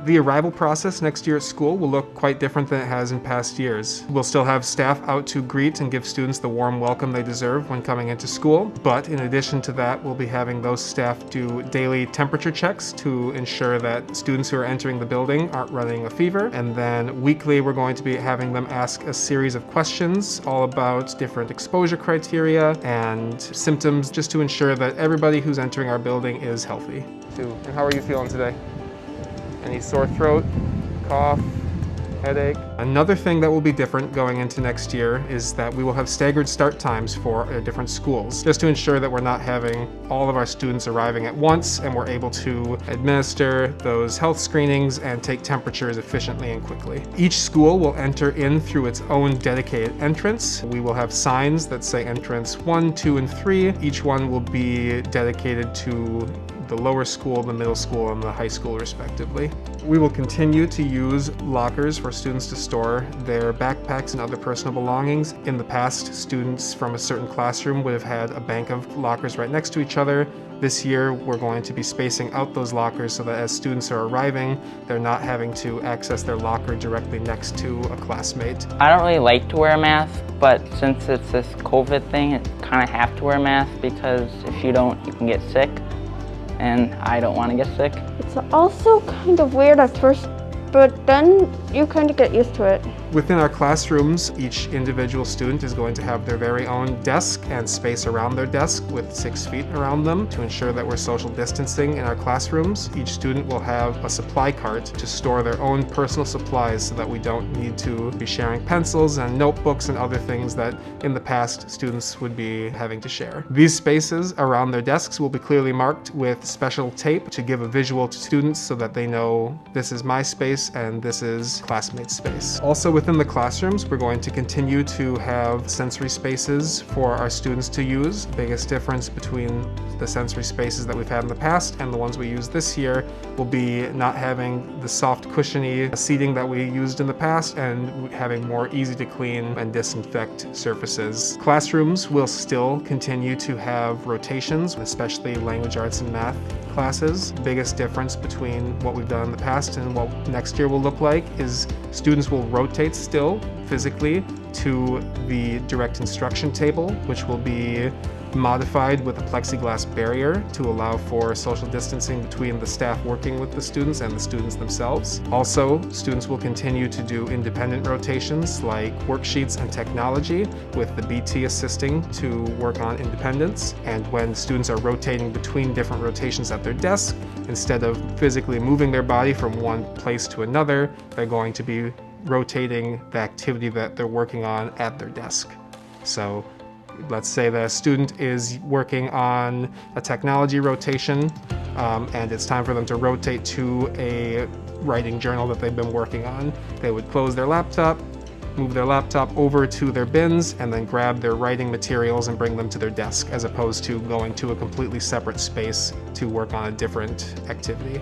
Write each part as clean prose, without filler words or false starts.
The arrival process next year at school will look quite different than it has in past years. We'll still have staff out to greet and give students the warm welcome they deserve when coming into school, but in addition to that, we'll be having those staff do daily temperature checks to ensure that students who are entering the building aren't running a fever, and then weekly we're going to be having them ask a series of questions all about different exposure criteria and symptoms, just to ensure that everybody who's entering our building is healthy. And how are you feeling today? Any sore throat, cough, headache? Another thing that will be different going into next year is that we will have staggered start times for our different schools, just to ensure that we're not having all of our students arriving at once and we're able to administer those health screenings and take temperatures efficiently and quickly. Each school will enter in through its own dedicated entrance. We will have signs that say entrance 1, 2, and 3. Each one will be dedicated to the lower school, the middle school, and the high school respectively. We will continue to use lockers for students to store their backpacks and other personal belongings. In the past, students from a certain classroom would have had a bank of lockers right next to each other. This year, we're going to be spacing out those lockers so that as students are arriving, they're not having to access their locker directly next to a classmate. I don't really like to wear a mask, but since it's this COVID thing, I kind of have to wear a mask because if you don't, you can get sick. And I don't want to get sick. It's also kind of weird at first, but then you kind of get used to it. Within our classrooms, each individual student is going to have their very own desk and space around their desk with 6 feet around them to ensure that we're social distancing in our classrooms. Each student will have a supply cart to store their own personal supplies so that we don't need to be sharing pencils and notebooks and other things that in the past students would be having to share. These spaces around their desks will be clearly marked with special tape to give a visual to students so that they know this is my space and this is classmates' space. Also within the classrooms, we're going to continue to have sensory spaces for our students to use. The biggest difference between the sensory spaces that we've had in the past and the ones we use this year will be not having the soft cushiony seating that we used in the past and having more easy to clean and disinfect surfaces. Classrooms will still continue to have rotations, especially language arts and math classes. The biggest difference between what we've done in the past and what next year will look like is students will rotate still physically to the direct instruction table, which will be modified with a plexiglass barrier to allow for social distancing between the staff working with the students and the students themselves. Also, students will continue to do independent rotations like worksheets and technology, with the BT assisting to work on independence. And when students are rotating between different rotations at their desk, instead of physically moving their body from one place to another, they're going to be rotating the activity that they're working on at their desk. So let's say the student is working on a technology rotation and it's time for them to rotate to a writing journal that they've been working on. They would close their laptop, move their laptop over to their bins, and then grab their writing materials and bring them to their desk, as opposed to going to a completely separate space to work on a different activity.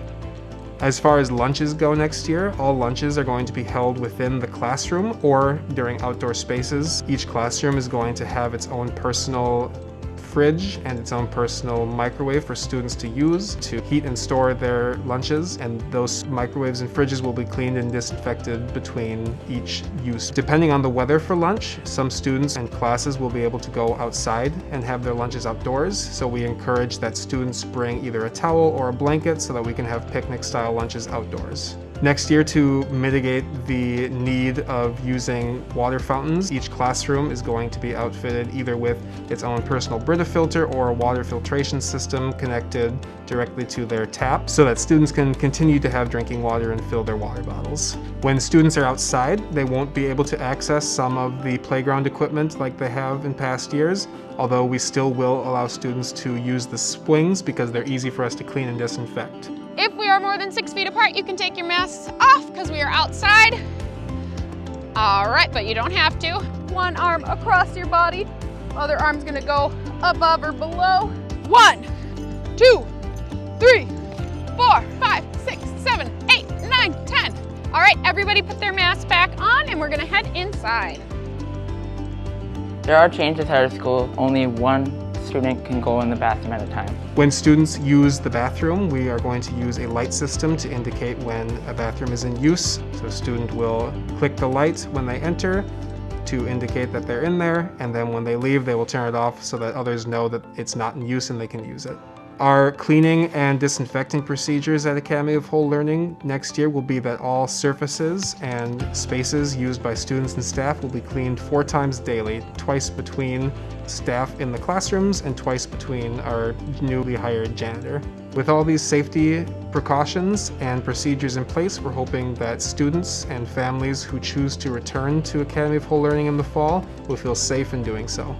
As far as lunches go next year, all lunches are going to be held within the classroom or during outdoor spaces. Each classroom is going to have its own personal fridge and its own personal microwave for students to use to heat and store their lunches, and those microwaves and fridges will be cleaned and disinfected between each use. Depending on the weather for lunch, some students and classes will be able to go outside and have their lunches outdoors, so we encourage that students bring either a towel or a blanket so that we can have picnic-style lunches outdoors. Next year, to mitigate the need of using water fountains, each classroom is going to be outfitted either with its own personal Brita filter or a water filtration system connected directly to their tap so that students can continue to have drinking water and fill their water bottles. When students are outside, they won't be able to access some of the playground equipment like they have in past years, although we still will allow students to use the swings because they're easy for us to clean and disinfect. If we are more than 6 feet apart, you can take your masks off because we are outside. All right, but you don't have to. One arm across your body, other arm's gonna go above or below. 1, 2, 3, 4, 5, 6, 7, 8, 9, 10. All right, everybody put their masks back on and we're gonna head inside. There are changes at our school. Only one student can go in the bathroom at a time. When students use the bathroom, we are going to use a light system to indicate when a bathroom is in use. So a student will click the light when they enter to indicate that they're in there, and then when they leave, they will turn it off so that others know that it's not in use and they can use it. Our cleaning and disinfecting procedures at Academy of Whole Learning next year will be that all surfaces and spaces used by students and staff will be cleaned 4 times daily, twice between staff in the classrooms and twice between our newly hired janitor. With all these safety precautions and procedures in place, we're hoping that students and families who choose to return to Academy of Whole Learning in the fall will feel safe in doing so.